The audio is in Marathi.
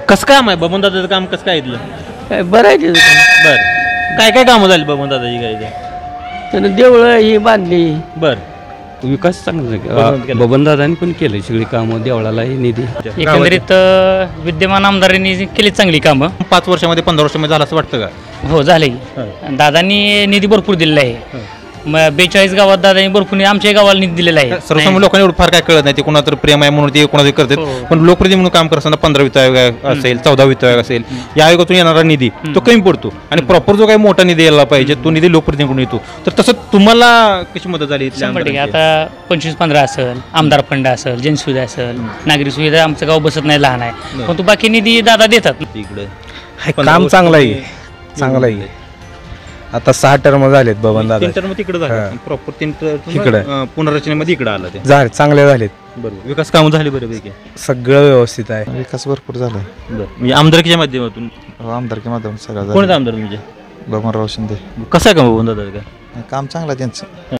कसं काम आहे बबन दादाचं काम कसं काय इथलं? काय बरं आहे त्याचं काम. बर काय काय कामं झाली बबन दादाची काय ते? त्यानं देवळं ही बांधली. बर विकास चांगला बबनदादांनी पण केलं सगळी कामं देवळालाही निधी एकंदरीत विद्यमान आमदारांनी केली चांगली कामं. 5 वर्षामध्ये 15 वर्षामध्ये झालं असं वाटतं का? हो झाले. दादांनी निधी भरपूर दिलेला आहे. 42 गावात दादांनी भरपूर आमच्या गावाला निधी दिलेला आहे. सर्वसामान्य लोकांना एवढं फार काय कळत नाही ते कोणाला तर प्रेम आहे म्हणून ते कोणाचं करतात. पण लोकप्रतिनिधी म्हणून काम करताना 15 वित्त आयोग असेल 14 वित्त आयोग असेल या आयोगातून येणारा निधी तो कमी पडतो आणि प्रॉपर जो काही मोठा निधी यायला पाहिजे तो निधी लोकप्रतिनिधीकडून येतो. तर तसं तुम्हाला कशी मदत झाली? 100% आता 25-15 असेल, आमदार फंड असेल, जनसुविधा असेल, नागरिक सुविधा आमचं गाव बसत नाही लहान आहे पण तो बाकी निधी दादा देतात. इकडे काम चांगलं आहे चांगलं आहे. आता 6 टर्म झालेत बबन दादा. 3 टर्म तिकडे झाले प्रॉपर 3 इकडे. पुनर्रचनेमध्ये इकडे आलं ते झाले चांगले झालेत. बरोबर विकास कामं झाली बऱ्यापैकी सगळं व्यवस्थित आहे. विकास भरपूर झाला. म्हणजे आमदारकीच्या माध्यमातून आमदारकी माध्यम सगळं कोणतं आमदार म्हणजे बबनराव शिंदे. कसं आहे का बबन दादा? काम चांगलं आहे त्यांचं.